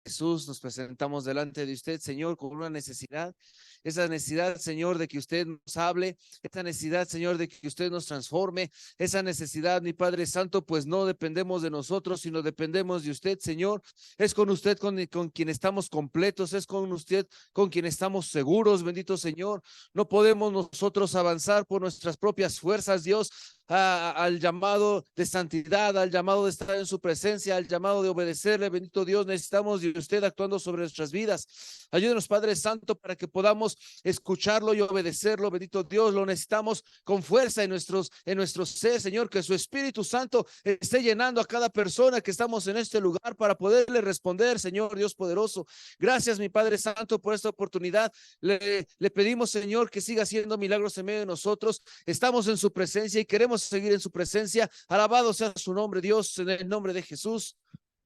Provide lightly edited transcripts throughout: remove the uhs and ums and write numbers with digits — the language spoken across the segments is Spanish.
Jesús, nos presentamos delante de usted, Señor, con una necesidad. Esa necesidad, Señor, de que usted nos hable, esa necesidad, Señor, de que usted nos transforme, esa necesidad, mi Padre Santo, pues no dependemos de nosotros, sino dependemos de usted, Señor. Es con usted con quien estamos completos, es con usted con quien estamos seguros, bendito Señor. No podemos nosotros avanzar por nuestras propias fuerzas, Dios. Al llamado de santidad, al llamado de estar en su presencia, al llamado de obedecerle, bendito Dios, necesitamos de usted actuando sobre nuestras vidas. Ayúdenos, Padre Santo, para que podamos escucharlo y obedecerlo, bendito Dios, lo necesitamos con fuerza en nuestro ser, Señor, que su Espíritu Santo esté llenando a cada persona que estamos en este lugar para poderle responder, Señor Dios poderoso. Gracias, mi Padre Santo, por esta oportunidad. Le pedimos, Señor, que siga haciendo milagros en medio de nosotros. Estamos en su presencia y queremos seguir en su presencia. Alabado sea su nombre, Dios, en el nombre de Jesús.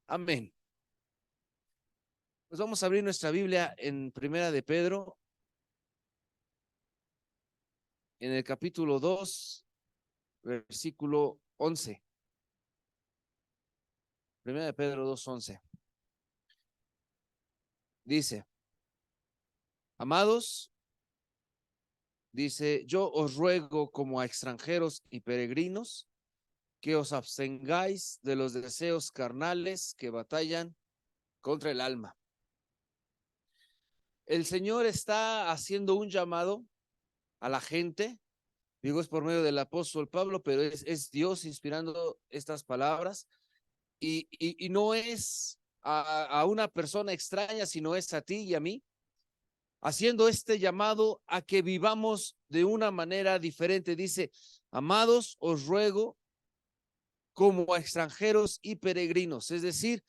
Amén. Pues vamos a abrir nuestra Biblia en Primera de Pedro, en el capítulo 2, versículo 11. Primera de Pedro 2:11. Dice: amados, dice, yo os ruego como a extranjeros y peregrinos que os abstengáis de los deseos carnales que batallan contra el alma. El Señor está haciendo un llamado a la gente, digo, es por medio del apóstol Pablo, pero es Dios inspirando estas palabras, y no es a una persona extraña, sino es a ti y a mí, haciendo este llamado a que vivamos de una manera diferente. Dice: amados, os ruego como a extranjeros y peregrinos, es decir,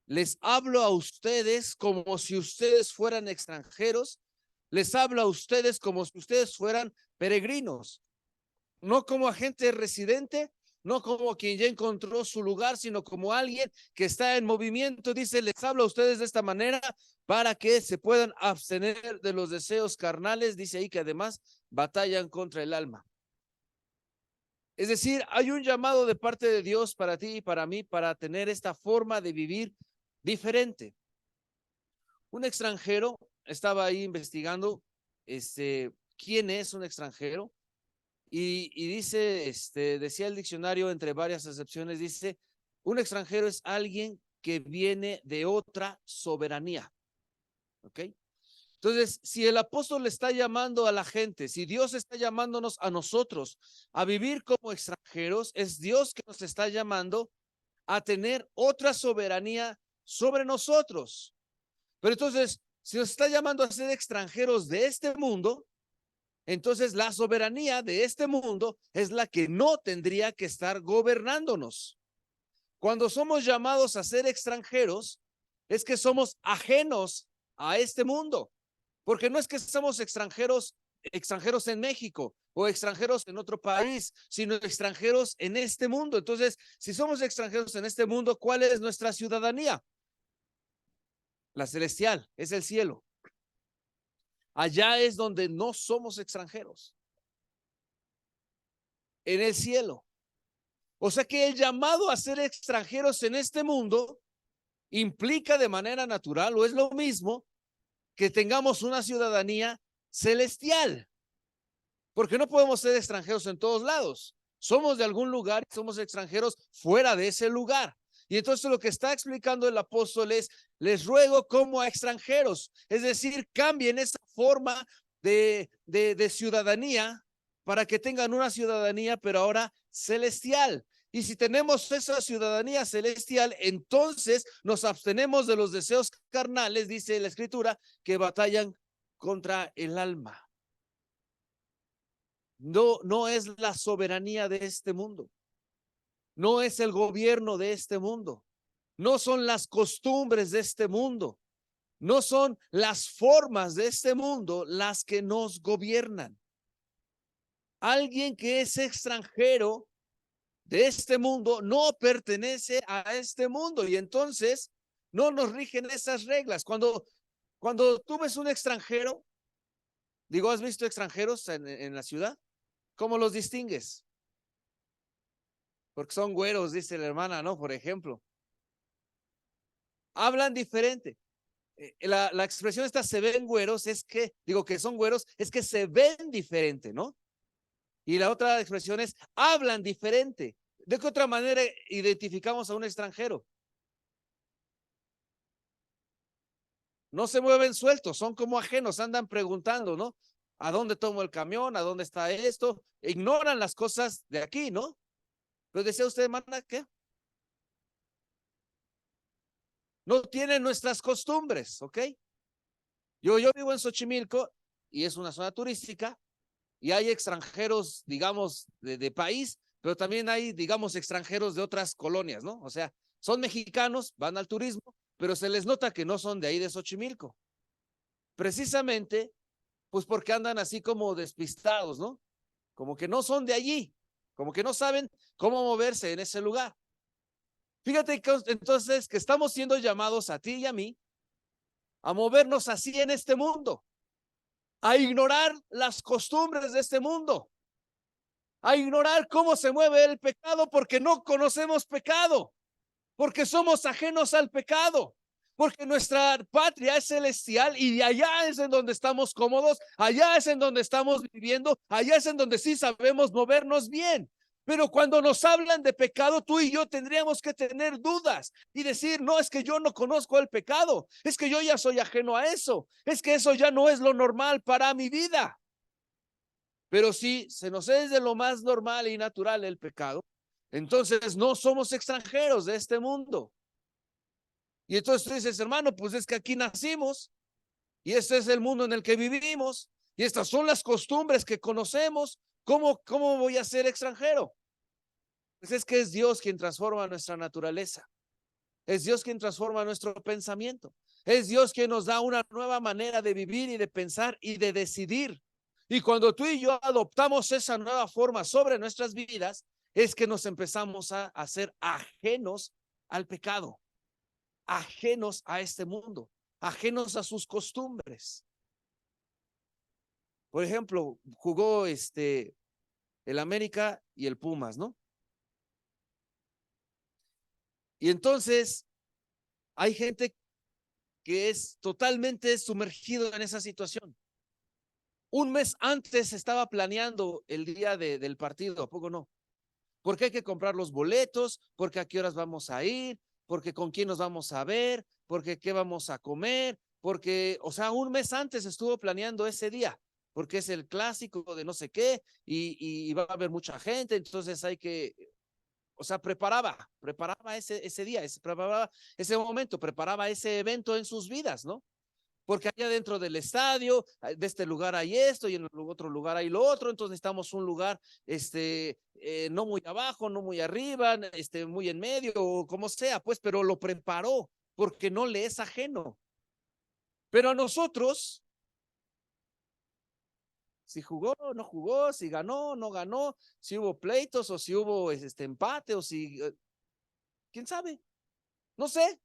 les hablo a ustedes como si ustedes fueran extranjeros, les hablo a ustedes como si ustedes fueran peregrinos, no como agente residente, no como quien ya encontró su lugar, sino como alguien que está en movimiento. Dice, les hablo a ustedes de esta manera para que se puedan abstener de los deseos carnales. Dice ahí que además batallan contra el alma. Es decir, hay un llamado de parte de Dios para ti y para mí para tener esta forma de vivir diferente. Un extranjero, estaba ahí investigando quién es un extranjero, y dice, decía el diccionario, entre varias excepciones, dice: un extranjero es alguien que viene de otra soberanía. ¿Ok? Entonces, si el apóstol le está llamando a la gente, si Dios está llamándonos a nosotros a vivir como extranjeros, es Dios que nos está llamando a tener otra soberanía sobre nosotros. Pero entonces, si nos está llamando a ser extranjeros de este mundo, entonces la soberanía de este mundo es la que no tendría que estar gobernándonos. Cuando somos llamados a ser extranjeros, es que somos ajenos a este mundo, porque no es que somos extranjeros en México o extranjeros en otro país, sino extranjeros en este mundo. Entonces, si somos extranjeros en este mundo, ¿cuál es nuestra ciudadanía? La celestial, es el cielo. Allá es donde no somos extranjeros, en el cielo. O sea que el llamado a ser extranjeros en este mundo implica de manera natural, o es lo mismo, que tengamos una ciudadanía celestial, porque no podemos ser extranjeros en todos lados. Somos de algún lugar y somos extranjeros fuera de ese lugar. Y entonces lo que está explicando el apóstol es: les ruego como a extranjeros, es decir, cambien esa forma de ciudadanía para que tengan una ciudadanía, pero ahora celestial. Y si tenemos esa ciudadanía celestial, entonces nos abstenemos de los deseos carnales, dice la Escritura, que batallan contra el alma. No es la soberanía de este mundo, no es el gobierno de este mundo, no son las costumbres de este mundo, no son las formas de este mundo las que nos gobiernan. Alguien que es extranjero de este mundo no pertenece a este mundo, y entonces no nos rigen esas reglas. Cuando tú ves un extranjero, digo, ¿has visto extranjeros en la ciudad? ¿Cómo los distingues? Porque son güeros, dice la hermana, ¿no? Por ejemplo. Hablan diferente. La expresión esta se ven güeros es que, digo que son güeros, es que se ven diferente, ¿no? Y la otra expresión es hablan diferente. ¿De qué otra manera identificamos a un extranjero? No se mueven sueltos, son como ajenos, andan preguntando, ¿no? ¿A dónde tomo el camión? ¿A dónde está esto? Ignoran las cosas de aquí, ¿no? Pero decía usted, hermana, ¿qué? No tienen nuestras costumbres, ¿ok? Yo vivo en Xochimilco y es una zona turística y hay extranjeros, digamos, de país, pero también hay, digamos, extranjeros de otras colonias, ¿no? O sea, son mexicanos, van al turismo, pero se les nota que no son de ahí de Xochimilco. Precisamente, pues porque andan así como despistados, ¿no? Como que no son de allí, como que no saben cómo moverse en ese lugar. Fíjate que entonces que estamos siendo llamados a ti y a mí a movernos así en este mundo, a ignorar las costumbres de este mundo, a ignorar cómo se mueve el pecado porque no conocemos pecado, porque somos ajenos al pecado, porque nuestra patria es celestial y de allá es en donde estamos cómodos, allá es en donde estamos viviendo, allá es en donde sí sabemos movernos bien. Pero cuando nos hablan de pecado, tú y yo tendríamos que tener dudas y decir, no, es que yo no conozco el pecado, es que yo ya soy ajeno a eso, es que eso ya no es lo normal para mi vida. Pero si se nos es de lo más normal y natural el pecado, entonces no somos extranjeros de este mundo. Y entonces tú dices, hermano, pues es que aquí nacimos y este es el mundo en el que vivimos y estas son las costumbres que conocemos. ¿Cómo voy a ser extranjero? Pues es que es Dios quien transforma nuestra naturaleza. Es Dios quien transforma nuestro pensamiento. Es Dios quien nos da una nueva manera de vivir y de pensar y de decidir. Y cuando tú y yo adoptamos esa nueva forma sobre nuestras vidas, es que nos empezamos a hacer ajenos al pecado, ajenos a este mundo, ajenos a sus costumbres. Por ejemplo, jugó el América y el Pumas, ¿no? Y entonces hay gente que es totalmente sumergido en esa situación. Un mes antes estaba planeando el día del partido, ¿a poco no? Porque hay que comprar los boletos, porque a qué horas vamos a ir, porque con quién nos vamos a ver, porque qué vamos a comer, porque, o sea, un mes antes estuvo planeando ese día, porque es el clásico de no sé qué y va a haber mucha gente, entonces hay que, o sea, preparaba ese día, preparaba ese momento, preparaba ese evento en sus vidas, ¿no? Porque allá dentro del estadio, de este lugar hay esto y en el otro lugar hay lo otro, entonces necesitamos un lugar, no muy abajo, no muy arriba, muy en medio, o como sea, pues, pero lo preparó porque no le es ajeno. Pero a nosotros, si jugó, no jugó, si ganó, no ganó, si hubo pleitos o si hubo empate o si, quién sabe, no sé,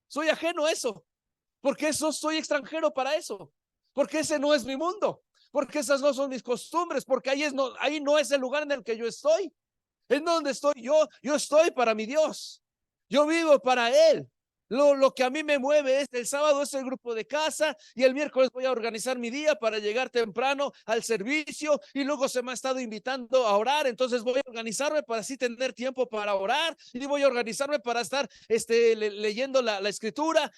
soy ajeno a eso. Porque eso soy extranjero para eso, porque ese no es mi mundo, porque esas no son mis costumbres, porque ahí no es el lugar en el que yo estoy. ¿En donde estoy yo estoy para mi Dios, yo vivo para Él. Lo que a mí me mueve es el sábado es el grupo de casa y el miércoles voy a organizar mi día para llegar temprano al servicio y luego se me ha estado invitando a orar, entonces voy a organizarme para así tener tiempo para orar y voy a organizarme para estar leyendo la escritura.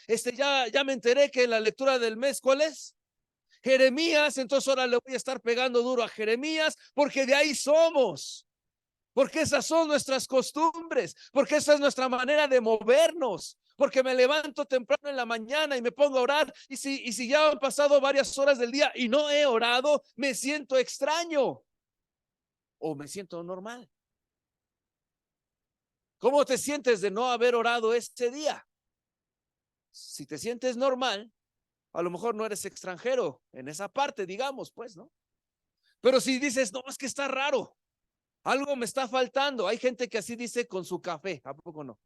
Ya me enteré que la lectura del mes, ¿cuál es? Jeremías, entonces ahora le voy a estar pegando duro a Jeremías porque de ahí somos, porque esas son nuestras costumbres, porque esa es nuestra manera de movernos, porque me levanto temprano en la mañana y me pongo a orar y si ya han pasado varias horas del día y no he orado, me siento extraño o me siento normal. ¿Cómo te sientes de no haber orado este día? Si te sientes normal, a lo mejor no eres extranjero en esa parte, digamos, pues, ¿no? Pero si dices, no, es que está raro, algo me está faltando. Hay gente que así dice con su café, ¿a poco no?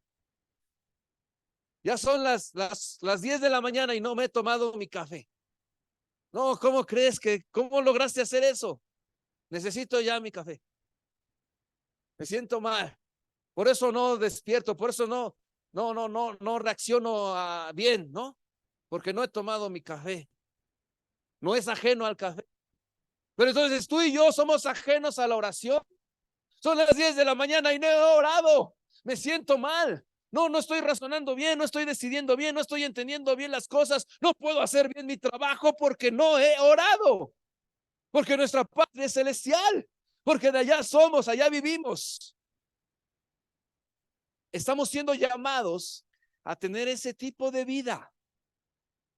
Ya son las 10 de la mañana y no me he tomado mi café. No, ¿cómo crees cómo lograste hacer eso? Necesito ya mi café. Me siento mal. Por eso no despierto, por eso no reacciono bien, ¿no? porque no he tomado mi café. No es ajeno al café. Pero entonces tú y yo somos ajenos a la oración. Son las 10 de la mañana y no he orado. Me siento mal. No estoy razonando bien, no estoy decidiendo bien, no estoy entendiendo bien las cosas. No puedo hacer bien mi trabajo porque no he orado. Porque nuestra patria es celestial. Porque de allá somos, allá vivimos. Estamos siendo llamados a tener ese tipo de vida.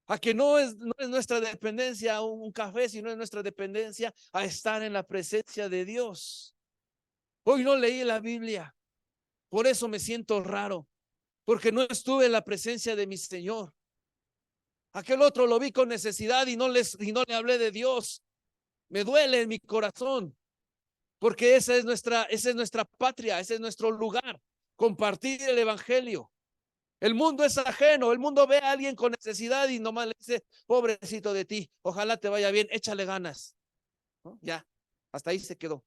A que no es nuestra dependencia un café, sino es nuestra dependencia a estar en la presencia de Dios. Hoy no leí la Biblia, por eso me siento raro, porque no estuve en la presencia de mi Señor. Aquel otro lo vi con necesidad y no le hablé de Dios. Me duele en mi corazón, porque esa es nuestra patria, ese es nuestro lugar, compartir el evangelio. El mundo es ajeno, el mundo ve a alguien con necesidad y nomás le dice, pobrecito de ti, ojalá te vaya bien, échale ganas. ¿No? Ya, hasta ahí se quedó.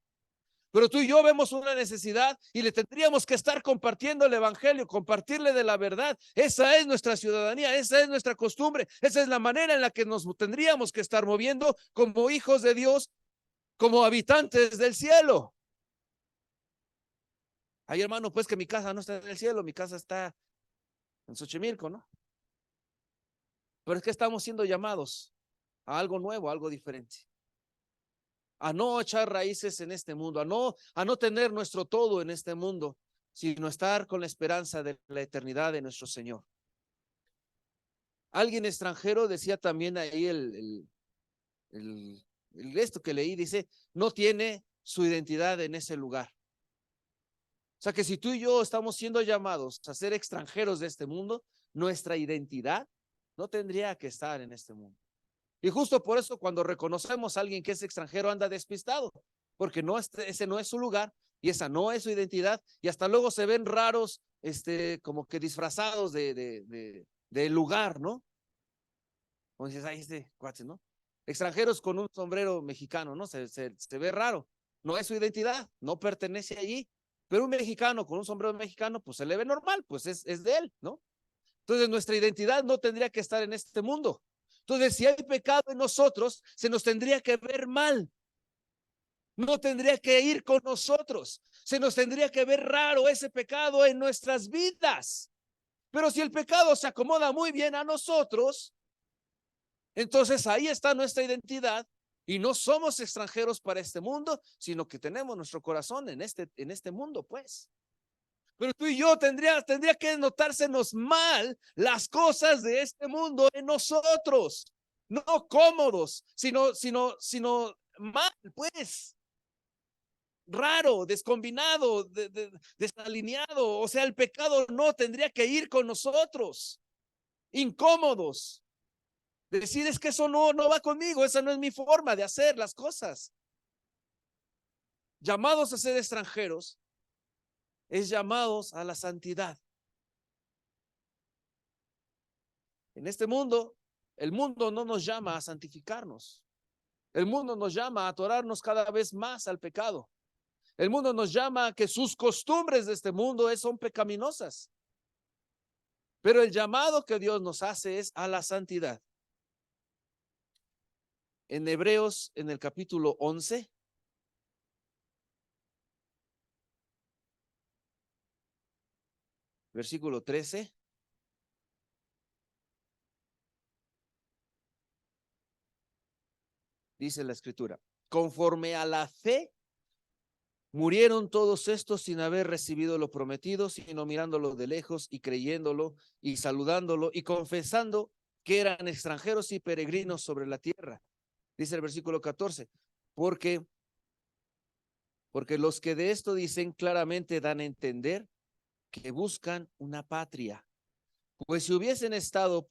Pero tú y yo vemos una necesidad y le tendríamos que estar compartiendo el evangelio, compartirle de la verdad. Esa es nuestra ciudadanía, esa es nuestra costumbre, esa es la manera en la que nos tendríamos que estar moviendo como hijos de Dios, como habitantes del cielo. Ay, hermano, pues que mi casa no está en el cielo, mi casa está en Xochimilco, ¿no? Pero es que estamos siendo llamados a algo nuevo, a algo diferente. A no echar raíces en este mundo, a no tener nuestro todo en este mundo, sino estar con la esperanza de la eternidad de nuestro Señor. Alguien extranjero decía también ahí esto que leí, dice, no tiene su identidad en ese lugar. O sea que si tú y yo estamos siendo llamados a ser extranjeros de este mundo, nuestra identidad no tendría que estar en este mundo. Y justo por eso cuando reconocemos a alguien que es extranjero anda despistado, porque ese no es su lugar y esa no es su identidad y hasta luego se ven raros, como que disfrazados de lugar, ¿no? Como dices, ay, cuate, ¿no? Extranjeros con un sombrero mexicano, ¿no? Se ve raro, no es su identidad, no pertenece allí, pero un mexicano con un sombrero mexicano, pues se le ve normal, pues es de él, ¿no? Entonces nuestra identidad no tendría que estar en este mundo. Entonces, si hay pecado en nosotros, se nos tendría que ver mal. No tendría que ir con nosotros. Se nos tendría que ver raro ese pecado en nuestras vidas. Pero si el pecado se acomoda muy bien a nosotros, entonces ahí está nuestra identidad y no somos extranjeros para este mundo, sino que tenemos nuestro corazón en este mundo, pues. Pero tú y yo tendría que notársenos mal las cosas de este mundo en nosotros, no cómodos, sino mal, pues, raro, descombinado, desalineado. O sea, el pecado no tendría que ir con nosotros, incómodos. Decir es que eso no va conmigo, esa no es mi forma de hacer las cosas. Llamados a ser extranjeros, es llamados a la santidad. En este mundo, el mundo no nos llama a santificarnos. El mundo nos llama a atorarnos cada vez más al pecado. El mundo nos llama a que sus costumbres de este mundo son pecaminosas. Pero el llamado que Dios nos hace es a la santidad. En Hebreos, en el capítulo 11, versículo 13, dice la escritura, conforme a la fe, murieron todos estos sin haber recibido lo prometido, sino mirándolo de lejos y creyéndolo y saludándolo y confesando que eran extranjeros y peregrinos sobre la tierra. Dice el versículo 14, porque los que de esto dicen claramente dan a entender que buscan una patria. Pues si hubiesen estado,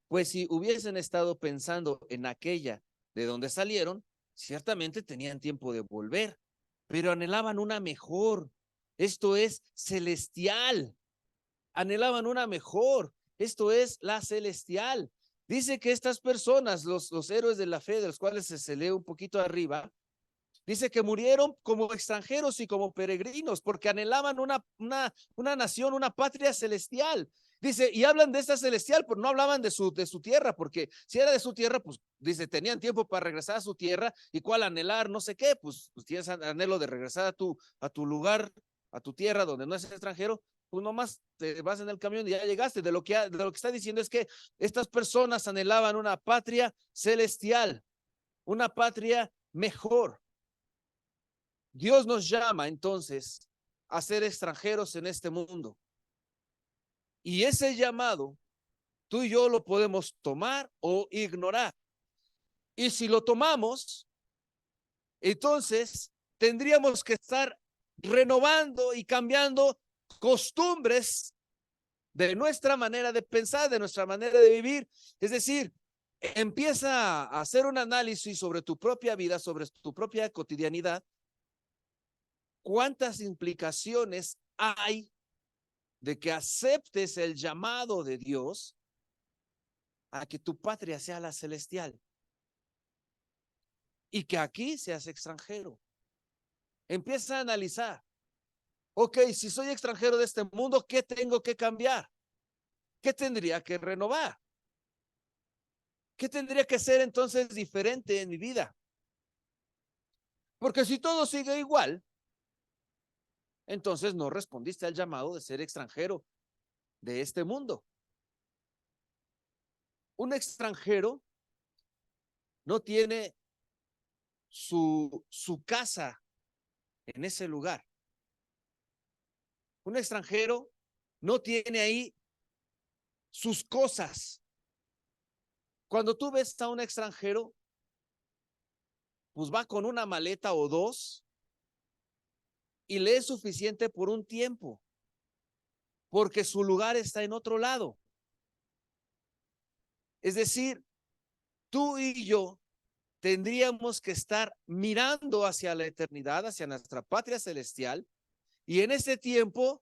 pues si hubiesen estado pensando en aquella de donde salieron, ciertamente tenían tiempo de volver, pero anhelaban una mejor, esto es celestial, anhelaban una mejor, esto es la celestial. Dice que estas personas, los héroes de la fe, de los cuales se lee un poquito arriba, dice que murieron como extranjeros y como peregrinos, porque anhelaban una nación, una patria celestial. Dice, y hablan de esta celestial, pero no hablaban de su tierra, porque si era de su tierra, pues dice, tenían tiempo para regresar a su tierra, y cuál anhelar, no sé qué, pues tienes anhelo de regresar a tu lugar, a tu tierra, donde no es extranjero, pues nomás te vas en el camión y ya llegaste. De lo que está diciendo es que estas personas anhelaban una patria celestial, una patria mejor. Dios nos llama entonces a ser extranjeros en este mundo. Y ese llamado, tú y yo lo podemos tomar o ignorar. Y si lo tomamos, entonces tendríamos que estar renovando y cambiando costumbres de nuestra manera de pensar, de nuestra manera de vivir. Es decir, empieza a hacer un análisis sobre tu propia vida, sobre tu propia cotidianidad. ¿Cuántas implicaciones hay de que aceptes el llamado de Dios a que tu patria sea la celestial y que aquí seas extranjero? Empieza a analizar. Ok, si soy extranjero de este mundo, ¿qué tengo que cambiar? ¿Qué tendría que renovar? ¿Qué tendría que ser entonces diferente en mi vida? Porque si todo sigue igual, entonces no respondiste al llamado de ser extranjero de este mundo. Un extranjero no tiene su casa en ese lugar. Un extranjero no tiene ahí sus cosas. Cuando tú ves a un extranjero, pues va con una maleta o dos y le es suficiente por un tiempo, porque su lugar está en otro lado. Es decir, tú y yo tendríamos que estar mirando hacia la eternidad, hacia nuestra patria celestial, y en ese tiempo,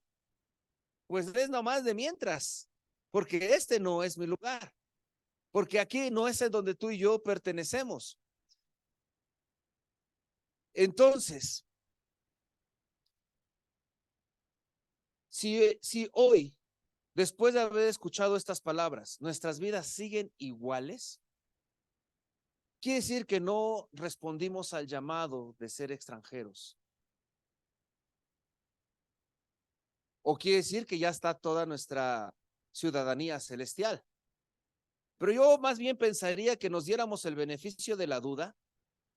pues es nomás de mientras, porque este no es mi lugar, porque aquí no es en donde tú y yo pertenecemos. Entonces, si hoy, después de haber escuchado estas palabras, nuestras vidas siguen iguales, quiere decir que no respondimos al llamado de ser extranjeros. O quiere decir que ya está toda nuestra ciudadanía celestial. Pero yo más bien pensaría que nos diéramos el beneficio de la duda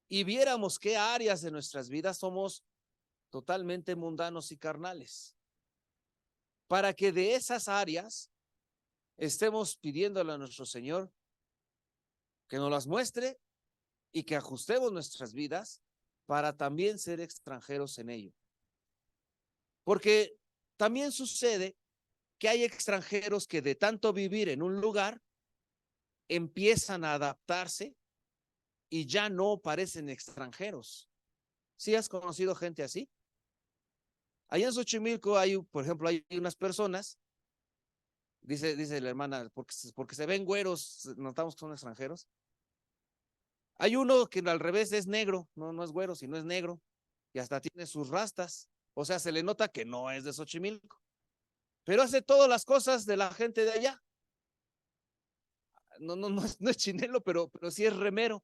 y viéramos qué áreas de nuestras vidas somos totalmente mundanos y carnales, para que de esas áreas estemos pidiéndole a nuestro Señor que nos las muestre y que ajustemos nuestras vidas para también ser extranjeros en ello. Porque también sucede que hay extranjeros que de tanto vivir en un lugar empiezan a adaptarse y ya no parecen extranjeros. ¿Sí has conocido gente así? Allá en Xochimilco hay, por ejemplo, hay unas personas, dice la hermana, porque se ven güeros, notamos que son extranjeros. Hay uno que al revés es negro, no es güero, sino es negro, y hasta tiene sus rastas. O sea, se le nota que no es de Xochimilco, pero hace todas las cosas de la gente de allá. No es chinelo, pero sí es remero.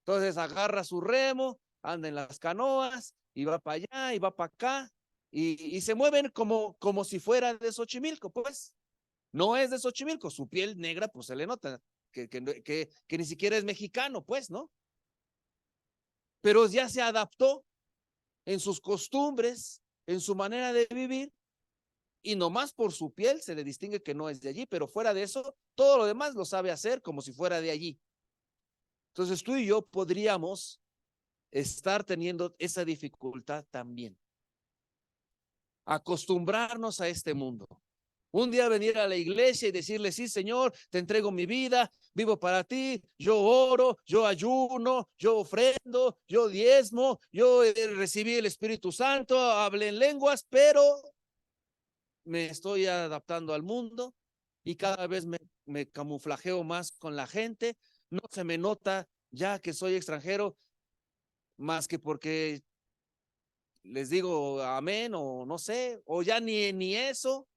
Entonces agarra su remo, anda en las canoas, y va para allá, y va para acá, y se mueven como si fuera de Xochimilco, pues. No es de Xochimilco, su piel negra, pues se le nota que ni siquiera es mexicano, pues, ¿no? Pero ya se adaptó en sus costumbres, en su manera de vivir, y nomás por su piel se le distingue que no es de allí, pero fuera de eso, todo lo demás lo sabe hacer como si fuera de allí. Entonces tú y yo podríamos estar teniendo esa dificultad también. Acostumbrarnos a este mundo. Un día venir a la iglesia y decirle, sí, Señor, te entrego mi vida, vivo para ti, yo oro, yo ayuno, yo ofrendo, yo diezmo, yo recibí el Espíritu Santo, hablé en lenguas, pero me estoy adaptando al mundo y cada vez me camuflajeo más con la gente, no se me nota ya que soy extranjero, más que porque les digo amén o no sé, o ya ni eso,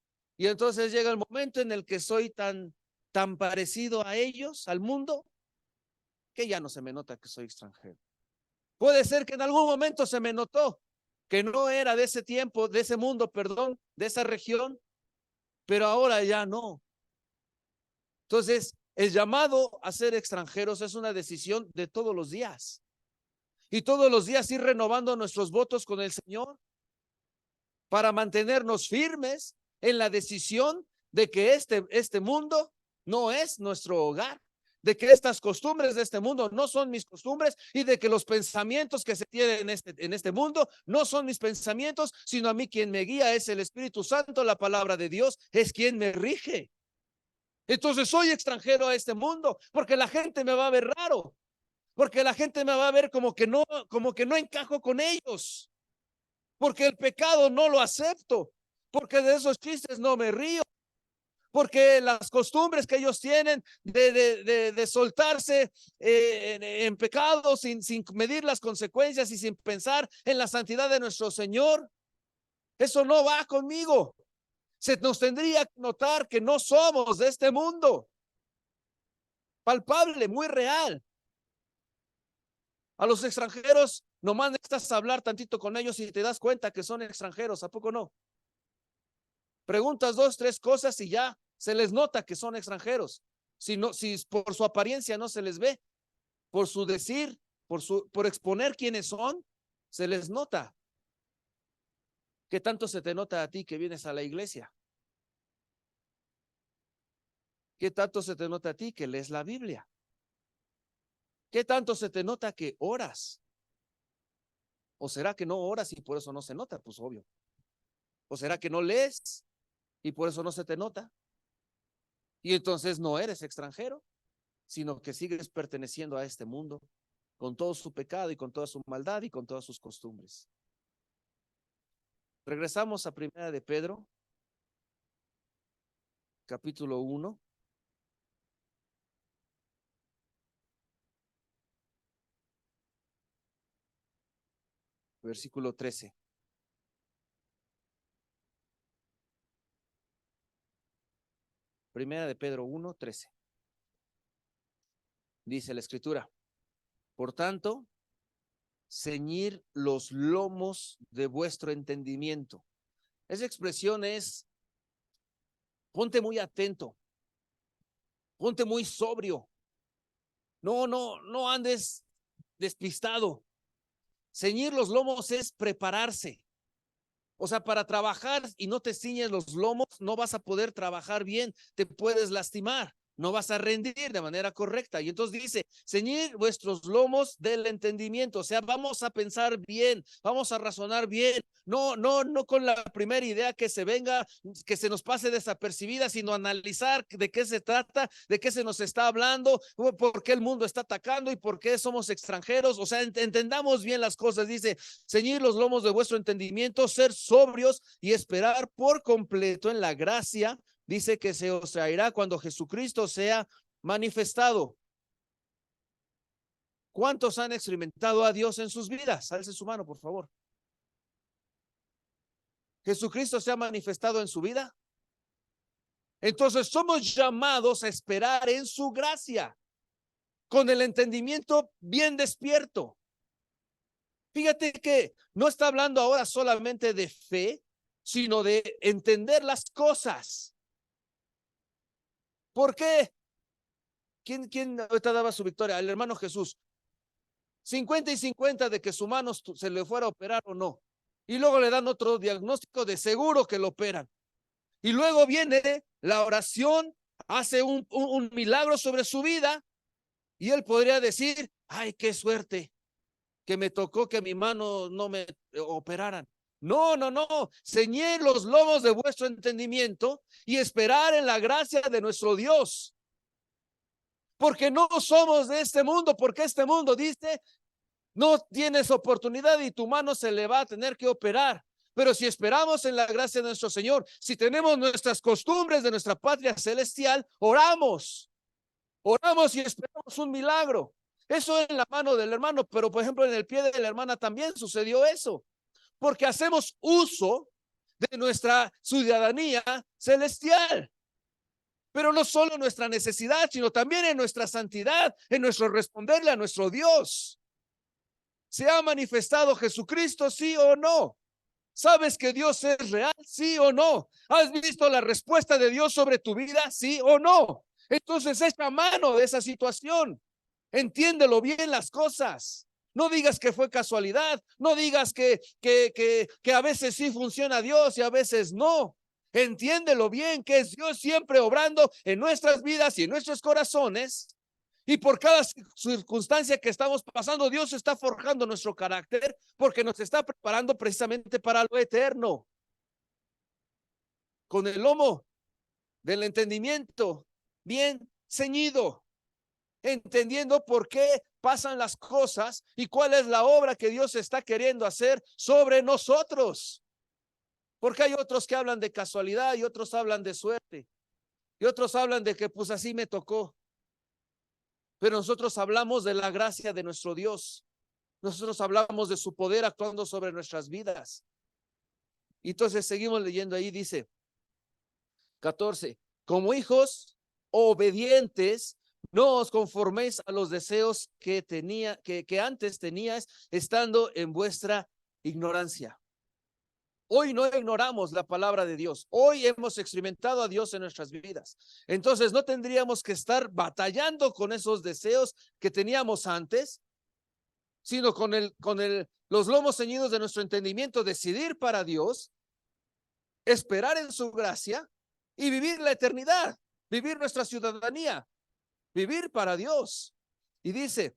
Y entonces llega el momento en el que soy tan parecido a ellos, al mundo, que ya no se me nota que soy extranjero. Puede ser que en algún momento se me notó que no era de ese tiempo, de ese mundo, perdón, de esa región, pero ahora ya no. Entonces, el llamado a ser extranjeros es una decisión de todos los días. Y todos los días ir renovando nuestros votos con el Señor para mantenernos firmes en la decisión de que este mundo no es nuestro hogar, de que estas costumbres de este mundo no son mis costumbres y de que los pensamientos que se tienen en este mundo no son mis pensamientos, sino a mí quien me guía es el Espíritu Santo, la palabra de Dios es quien me rige. Entonces soy extranjero a este mundo porque la gente me va a ver raro, porque la gente me va a ver como que no encajo con ellos, porque el pecado no lo acepto, porque de esos chistes no me río, porque las costumbres que ellos tienen de soltarse en pecado sin medir las consecuencias y sin pensar en la santidad de nuestro Señor, eso no va conmigo. Se nos tendría que notar que no somos de este mundo. Palpable, muy real. A los extranjeros nomás necesitas hablar tantito con ellos y te das cuenta que son extranjeros, ¿a poco no? Preguntas 2, 3 cosas y ya se les nota que son extranjeros. Si por su apariencia no se les ve, por su decir, por exponer quiénes son, se les nota. ¿Qué tanto se te nota a ti que vienes a la iglesia? ¿Qué tanto se te nota a ti que lees la Biblia? ¿Qué tanto se te nota que oras? ¿O será que no oras y por eso no se nota? Pues obvio. ¿O será que no lees y por eso no se te nota? Y entonces no eres extranjero, sino que sigues perteneciendo a este mundo con todo su pecado y con toda su maldad y con todas sus costumbres. Regresamos a Primera de Pedro, capítulo 1. Versículo 13. Primera de Pedro 1, 13. Dice la escritura: por tanto, ceñir los lomos de vuestro entendimiento. Esa expresión es: ponte muy atento, ponte muy sobrio. No andes despistado. Ceñir los lomos es prepararse. O sea, para trabajar y no te ciñes los lomos, no vas a poder trabajar bien, te puedes lastimar, no vas a rendir de manera correcta. Y entonces dice: ceñir vuestros lomos del entendimiento. O sea, vamos a pensar bien, vamos a razonar bien. No con la primera idea que se venga, que se nos pase desapercibida, sino analizar de qué se trata, de qué se nos está hablando, por qué el mundo está atacando y por qué somos extranjeros. O sea, entendamos bien las cosas. Dice: ceñir los lomos de vuestro entendimiento, ser sobrios y esperar por completo en la gracia, dice, que se os traerá cuando Jesucristo sea manifestado. ¿Cuántos han experimentado a Dios en sus vidas? Alce su mano, por favor. ¿Jesucristo se ha manifestado en su vida? Entonces somos llamados a esperar en su gracia, con el entendimiento bien despierto. Fíjate que no está hablando ahora solamente de fe, sino de entender las cosas. ¿Por qué? ¿Quién ahorita daba su victoria? El hermano Jesús. 50-50 de que su mano se le fuera a operar o no. Y luego le dan otro diagnóstico de seguro que lo operan. Y luego viene la oración, hace un milagro sobre su vida y él podría decir: ay, qué suerte que me tocó que mi mano no me operaran. No, ceñid los lomos de vuestro entendimiento y esperar en la gracia de nuestro Dios. Porque no somos de este mundo, porque este mundo dice: no tienes oportunidad y tu mano se le va a tener que operar. Pero si esperamos en la gracia de nuestro Señor, si tenemos nuestras costumbres de nuestra patria celestial, oramos y esperamos un milagro. Eso en la mano del hermano, pero por ejemplo en el pie de la hermana también sucedió eso, porque hacemos uso de nuestra ciudadanía celestial. Pero no solo en nuestra necesidad, sino también en nuestra santidad, en nuestro responderle a nuestro Dios. ¿Se ha manifestado Jesucristo, sí o no? ¿Sabes que Dios es real, sí o no? ¿Has visto la respuesta de Dios sobre tu vida, sí o no? Entonces echa mano de esa situación. Entiéndelo bien las cosas. No digas que fue casualidad. No digas que a veces sí funciona Dios y a veces no. Entiéndelo bien, que es Dios siempre obrando en nuestras vidas y en nuestros corazones. Y por cada circunstancia que estamos pasando, Dios está forjando nuestro carácter porque nos está preparando precisamente para lo eterno. Con el lomo del entendimiento bien ceñido, entendiendo por qué pasan las cosas y cuál es la obra que Dios está queriendo hacer sobre nosotros. Porque hay otros que hablan de casualidad y otros hablan de suerte y otros hablan de que pues así me tocó. Pero nosotros hablamos de la gracia de nuestro Dios. Nosotros hablamos de su poder actuando sobre nuestras vidas. Y entonces seguimos leyendo ahí, dice 14, como hijos obedientes, no os conforméis a los deseos que antes teníais estando en vuestra ignorancia. Hoy no ignoramos la palabra de Dios. Hoy hemos experimentado a Dios en nuestras vidas. Entonces no tendríamos que estar batallando con esos deseos que teníamos antes, sino con los lomos ceñidos de nuestro entendimiento, decidir para Dios, esperar en su gracia y vivir la eternidad, vivir nuestra ciudadanía, vivir para Dios. Y dice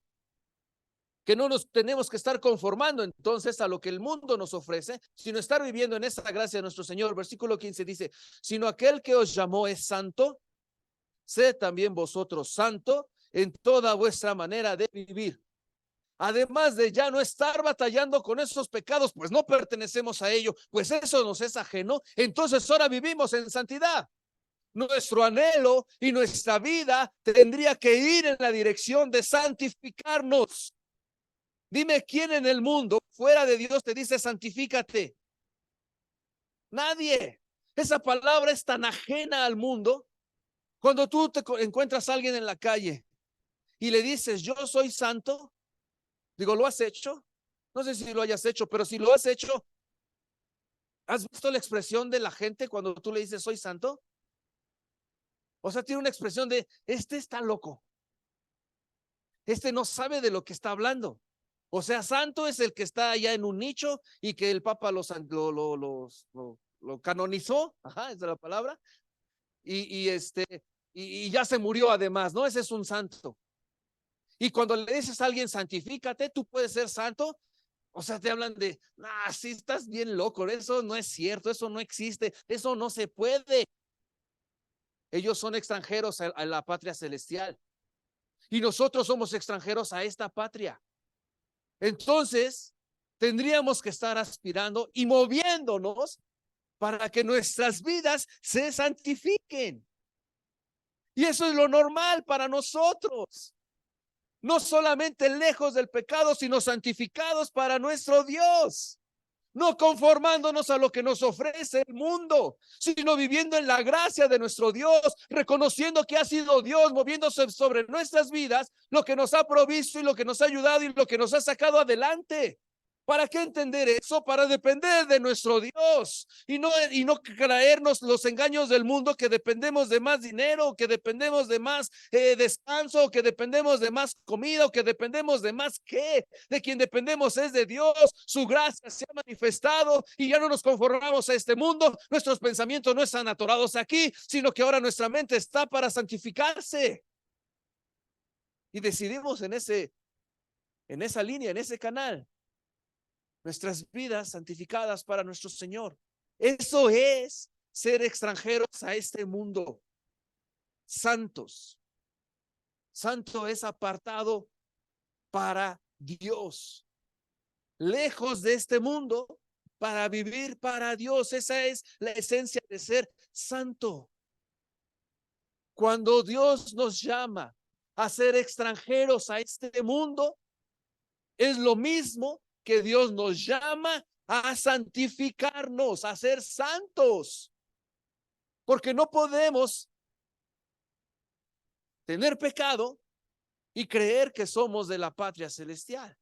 que no nos tenemos que estar conformando entonces a lo que el mundo nos ofrece, sino estar viviendo en esa gracia de nuestro Señor. Versículo 15 dice, sino aquel que os llamó es santo, sed también vosotros santo en toda vuestra manera de vivir. Además de ya no estar batallando con esos pecados, pues no pertenecemos a ello, pues eso nos es ajeno, entonces ahora vivimos en santidad. Nuestro anhelo y nuestra vida tendría que ir en la dirección de santificarnos. Dime quién en el mundo fuera de Dios te dice santifícate. Nadie. Esa palabra es tan ajena al mundo. Cuando tú te encuentras a alguien en la calle y le dices yo soy santo, digo, ¿lo has hecho? No sé si lo hayas hecho, pero si lo has hecho, ¿has visto la expresión de la gente cuando tú le dices soy santo? O sea, tiene una expresión de este está loco. Este no sabe de lo que está hablando. O sea, santo es el que está allá en un nicho y que el Papa lo canonizó, ajá, esa es la palabra, y ya se murió además, ¿no? Ese es un santo. Y cuando le dices a alguien santifícate, tú puedes ser santo, o sea, te hablan de, sí, estás bien loco, eso no es cierto, eso no existe, eso no se puede. Ellos son extranjeros a la patria celestial y nosotros somos extranjeros a esta patria. Entonces, tendríamos que estar aspirando y moviéndonos para que nuestras vidas se santifiquen. Y eso es lo normal para nosotros. No solamente lejos del pecado, sino santificados para nuestro Dios. No conformándonos a lo que nos ofrece el mundo, sino viviendo en la gracia de nuestro Dios, reconociendo que ha sido Dios moviéndose sobre nuestras vidas, lo que nos ha provisto y lo que nos ha ayudado y lo que nos ha sacado adelante. ¿Para qué entender eso? Para depender de nuestro Dios y no creernos los engaños del mundo, que dependemos de más dinero, que dependemos de más descanso, que dependemos de más comida, o que dependemos de más qué. De quien dependemos es de Dios. Su gracia se ha manifestado y ya no nos conformamos a este mundo. Nuestros pensamientos no están atorados aquí, sino que ahora nuestra mente está para santificarse. Y decidimos en esa línea, en ese canal, nuestras vidas santificadas para nuestro Señor. Eso es ser extranjeros a este mundo. Santos. Santo es apartado para Dios. Lejos de este mundo para vivir para Dios. Esa es la esencia de ser santo. Cuando Dios nos llama a ser extranjeros a este mundo, es lo mismo que Dios nos llama a santificarnos, a ser santos, porque no podemos tener pecado y creer que somos de la patria celestial.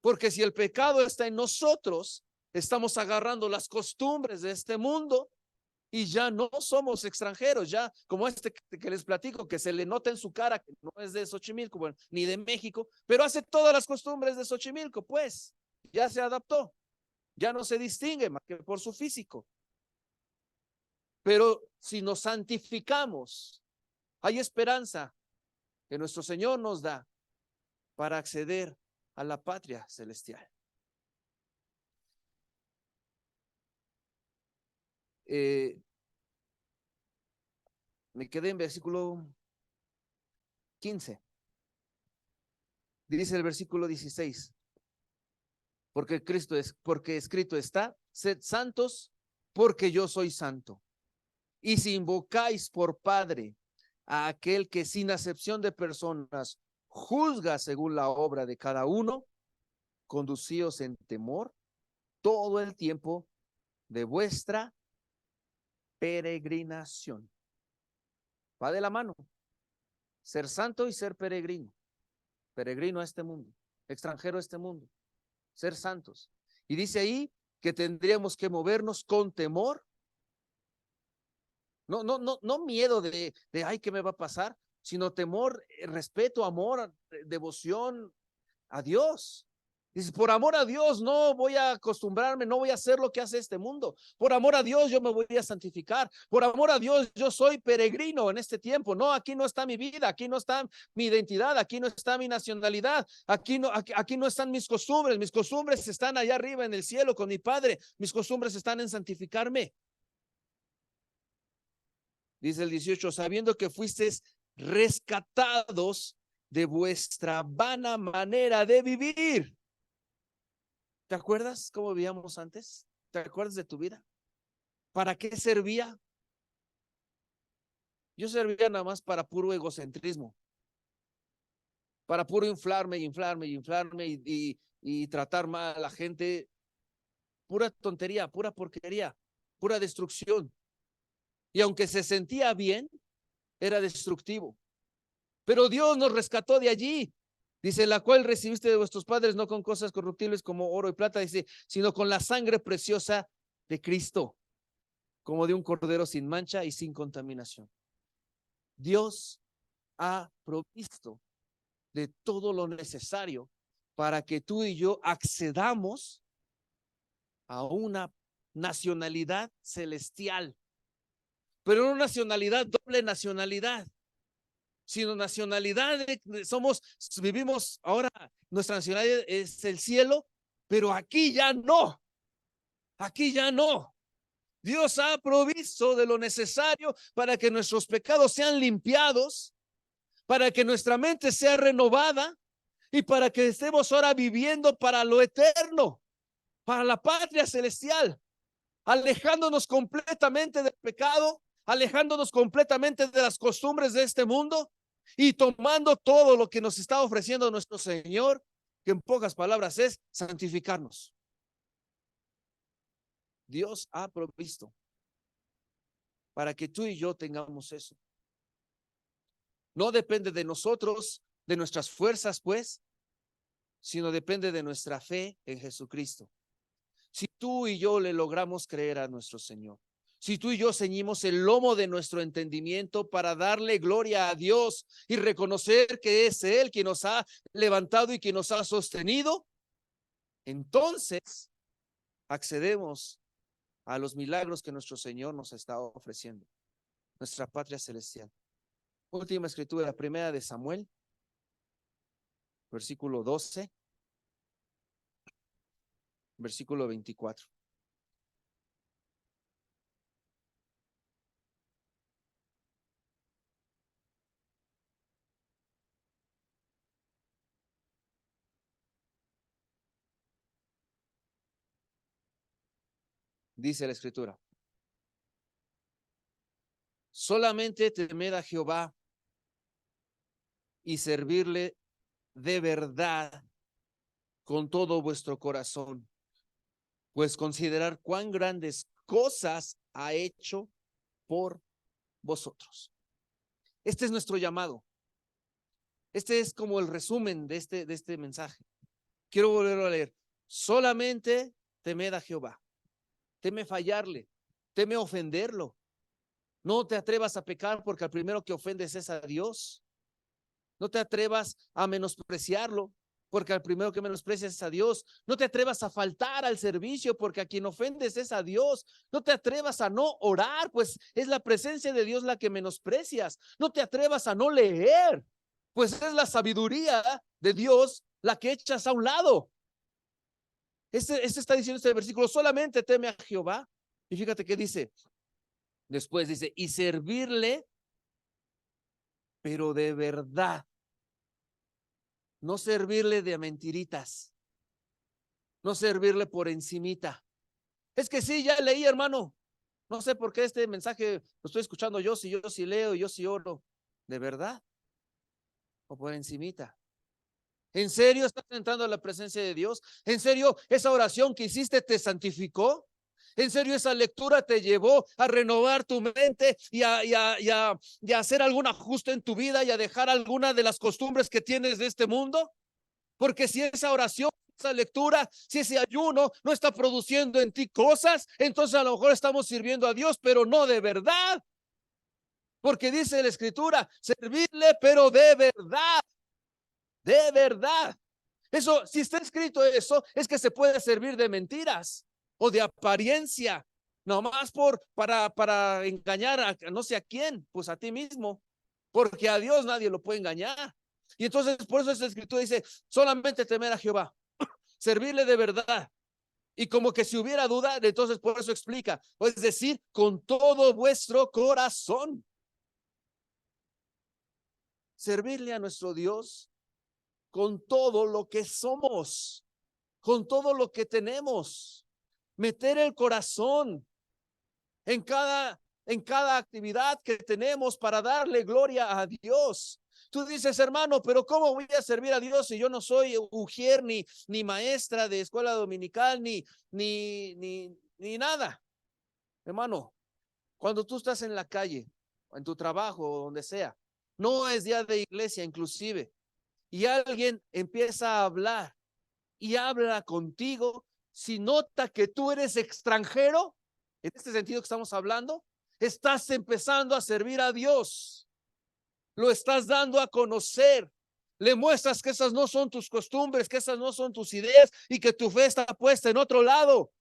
Porque si el pecado está en nosotros, estamos agarrando las costumbres de este mundo y ya no somos extranjeros, ya como este que les platico, que se le nota en su cara que no es de Xochimilco, bueno, ni de México, pero hace todas las costumbres de Xochimilco, pues ya se adaptó, ya no se distingue más que por su físico. Pero si nos santificamos, hay esperanza que nuestro Señor nos da para acceder a la patria celestial. Me quedé en versículo 15. Dice el versículo 16. Porque escrito está, sed santos, porque yo soy santo. Y si invocáis por Padre a aquel que sin acepción de personas juzga según la obra de cada uno, conducíos en temor todo el tiempo de vuestra peregrinación. Va de la mano. Ser santo y ser peregrino. Peregrino a este mundo, extranjero a este mundo. Ser santos. Y dice ahí que tendríamos que movernos con temor. No miedo de ay, ¿qué me va a pasar? Sino temor, respeto, amor, devoción a Dios. Dice, por amor a Dios no voy a acostumbrarme, no voy a hacer lo que hace este mundo. Por amor a Dios yo me voy a santificar. Por amor a Dios yo soy peregrino en este tiempo. No, aquí no está mi vida, aquí no está mi identidad, aquí no está mi nacionalidad, aquí no están mis costumbres están allá arriba en el cielo con mi Padre, mis costumbres están en santificarme. Dice el 18, sabiendo que fuisteis rescatados de vuestra vana manera de vivir. ¿Te acuerdas cómo vivíamos antes? ¿Te acuerdas de tu vida? ¿Para qué servía? Yo servía nada más para puro egocentrismo, para puro inflarme y tratar mal a la gente. Pura tontería, pura porquería, pura destrucción. Y aunque se sentía bien, era destructivo. Pero Dios nos rescató de allí. Dice, la cual recibiste de vuestros padres, no con cosas corruptibles como oro y plata, dice, sino con la sangre preciosa de Cristo, como de un cordero sin mancha y sin contaminación. Dios ha provisto de todo lo necesario para que tú y yo accedamos a una nacionalidad celestial, pero no nacionalidad, doble nacionalidad, sino nacionalidad, vivimos ahora, nuestra nacionalidad es el cielo, pero aquí ya no, aquí ya no. Dios ha provisto de lo necesario para que nuestros pecados sean limpiados, para que nuestra mente sea renovada y para que estemos ahora viviendo para lo eterno, para la patria celestial, alejándonos completamente del pecado, alejándonos completamente de las costumbres de este mundo y tomando todo lo que nos está ofreciendo nuestro Señor, que en pocas palabras es santificarnos. Dios ha provisto para que tú y yo tengamos eso. No depende de nosotros, de nuestras fuerzas, pues, sino depende de nuestra fe en Jesucristo. Si tú y yo le logramos creer a nuestro Señor, si tú y yo ceñimos el lomo de nuestro entendimiento para darle gloria a Dios y reconocer que es Él quien nos ha levantado y quien nos ha sostenido, entonces accedemos a los milagros que nuestro Señor nos está ofreciendo, nuestra patria celestial. Última escritura, primera de Samuel, versículo 12, versículo 24. Dice la escritura, solamente temed a Jehová y servirle de verdad con todo vuestro corazón. pues considerar cuán grandes cosas ha hecho por vosotros. Este es nuestro llamado. Este es como el resumen de este mensaje. Quiero volverlo a leer. Solamente temed a Jehová. Teme fallarle. Teme ofenderlo. No te atrevas a pecar porque al primero que ofendes es a Dios. No te atrevas a menospreciarlo porque al primero que menosprecias es a Dios. No te atrevas a faltar al servicio porque a quien ofendes es a Dios. No te atrevas a no orar, pues es la presencia de Dios la que menosprecias. No te atrevas a no leer, pues es la sabiduría de Dios la que echas a un lado. Este está diciendo este versículo, solamente teme a Jehová. Y fíjate que dice, después dice, y servirle, pero de verdad. No servirle de mentiritas. No servirle por encimita. Es que sí, ya leí, hermano. No sé por qué este mensaje lo estoy escuchando yo, si yo sí leo, yo sí oro. ¿De verdad? ¿O por encimita? ¿En serio estás entrando a la presencia de Dios? ¿En serio esa oración que hiciste te santificó? ¿En serio esa lectura te llevó a renovar tu mente y a hacer algún ajuste en tu vida y a dejar alguna de las costumbres que tienes de este mundo? Porque si esa oración, esa lectura, si ese ayuno no está produciendo en ti cosas, entonces a lo mejor estamos sirviendo a Dios, pero no de verdad. Porque dice la Escritura, servirle, pero de verdad, de verdad. Eso, si está escrito eso, es que se puede servir de mentiras o de apariencia, nomás para engañar a no sé a quién, pues a ti mismo, porque a Dios nadie lo puede engañar. Y entonces por eso esta escritura dice, solamente temer a Jehová, servirle de verdad. Y como que si hubiera duda, entonces por eso explica, es decir, con todo vuestro corazón. Servirle a nuestro Dios con todo lo que somos, con todo lo que tenemos. Meter el corazón en cada actividad que tenemos para darle gloria a Dios. Tú dices, hermano, pero ¿cómo voy a servir a Dios si yo no soy ujier, ni maestra de escuela dominical, ni nada? Hermano, cuando tú estás en la calle, en tu trabajo o donde sea, no es día de iglesia inclusive, y alguien empieza a hablar y habla contigo, si nota que tú eres extranjero, en este sentido que estamos hablando, estás empezando a servir a Dios, lo estás dando a conocer, le muestras que esas no son tus costumbres, que esas no son tus ideas y que tu fe está puesta en otro lado.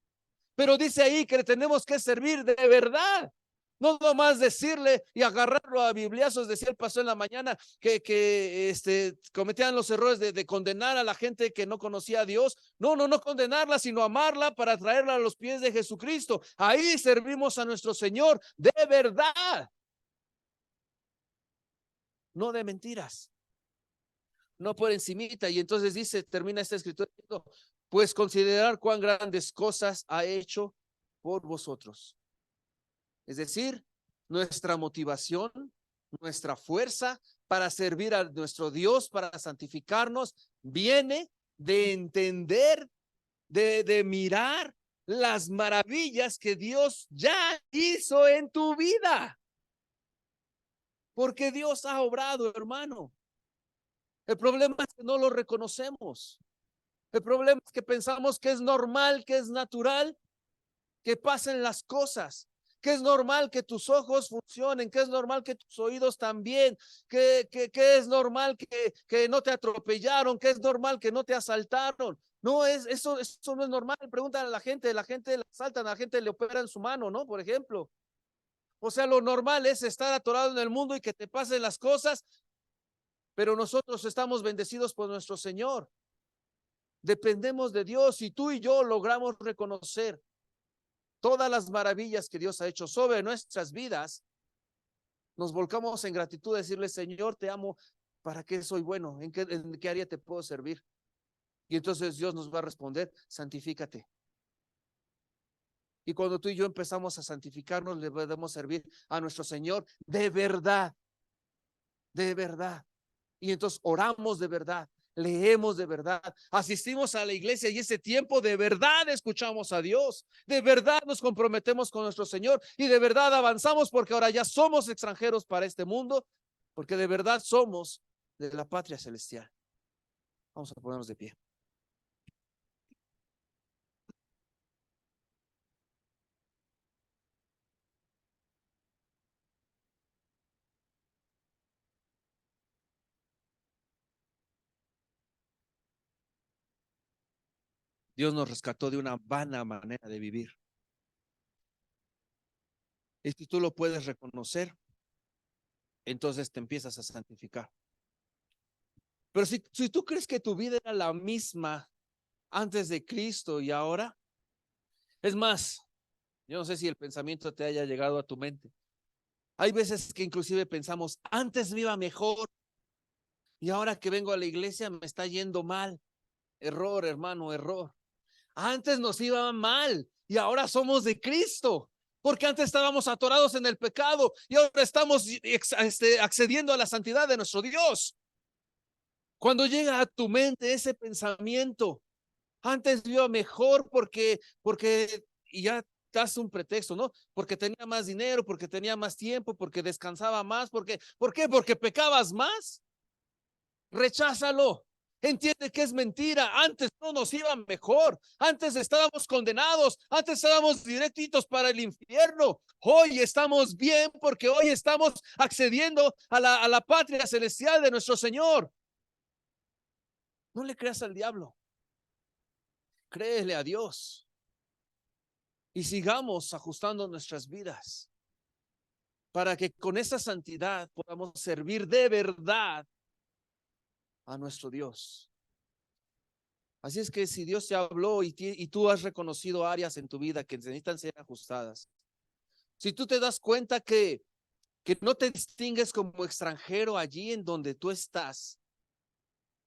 Pero dice ahí que tenemos que servir de verdad. No nomás decirle y agarrarlo a bibliazos, decía el pastor en la mañana, que cometían los errores de condenar a la gente que no conocía a Dios. No condenarla, sino amarla para traerla a los pies de Jesucristo. Ahí servimos a nuestro Señor de verdad, no de mentiras, no por encimita. Y entonces dice, termina esta escritura, pues considerar cuán grandes cosas ha hecho por vosotros. Es decir, nuestra motivación, nuestra fuerza para servir a nuestro Dios, para santificarnos, viene de entender, de mirar las maravillas que Dios ya hizo en tu vida. Porque Dios ha obrado, hermano. El problema es que no lo reconocemos. El problema es que pensamos que es normal, que es natural, que pasen las cosas, que es normal que tus ojos funcionen, que es normal que tus oídos también, que es normal que no te atropellaron, que es normal que no te asaltaron. No es eso no es normal. Preguntan a la gente la asaltan, a la gente le operan su mano, ¿no? Por ejemplo. O sea, lo normal es estar atorado en el mundo y que te pasen las cosas, pero nosotros estamos bendecidos por nuestro Señor. Dependemos de Dios y tú y yo logramos reconocer todas las maravillas que Dios ha hecho sobre nuestras vidas, nos volcamos en gratitud a decirle, Señor, te amo, ¿para qué soy bueno? ¿En qué área te puedo servir? Y entonces Dios nos va a responder, santifícate. Y cuando tú y yo empezamos a santificarnos, le podemos servir a nuestro Señor de verdad, de verdad. Y entonces oramos de verdad, leemos de verdad, asistimos a la iglesia y ese tiempo de verdad escuchamos a Dios, de verdad nos comprometemos con nuestro Señor y de verdad avanzamos porque ahora ya somos extranjeros para este mundo, porque de verdad somos de la patria celestial. Vamos a ponernos de pie. Dios nos rescató de una vana manera de vivir. Y si tú lo puedes reconocer, entonces te empiezas a santificar. Pero si tú crees que tu vida era la misma antes de Cristo y ahora, es más, yo no sé si el pensamiento te haya llegado a tu mente. Hay veces que inclusive pensamos, antes me iba mejor y ahora que vengo a la iglesia me está yendo mal. Error, hermano, error. Antes nos iba mal y ahora somos de Cristo. Porque antes estábamos atorados en el pecado y ahora estamos accediendo a la santidad de nuestro Dios. Cuando llega a tu mente ese pensamiento, antes vio mejor y ya das un pretexto, ¿no? Porque tenía más dinero, porque tenía más tiempo, porque descansaba más, ¿por qué? Porque pecabas más. Recházalo. Entiende que es mentira. Antes no nos iba mejor. Antes estábamos condenados. Antes estábamos directitos para el infierno. Hoy estamos bien porque hoy estamos accediendo a la patria celestial de nuestro Señor. No le creas al diablo. Créele a Dios. Y sigamos ajustando nuestras vidas para que con esa santidad podamos servir de verdad a nuestro Dios. Así es que si Dios te habló y tú has reconocido áreas en tu vida que necesitan ser ajustadas, si tú te das cuenta que no te distingues como extranjero allí en donde tú estás,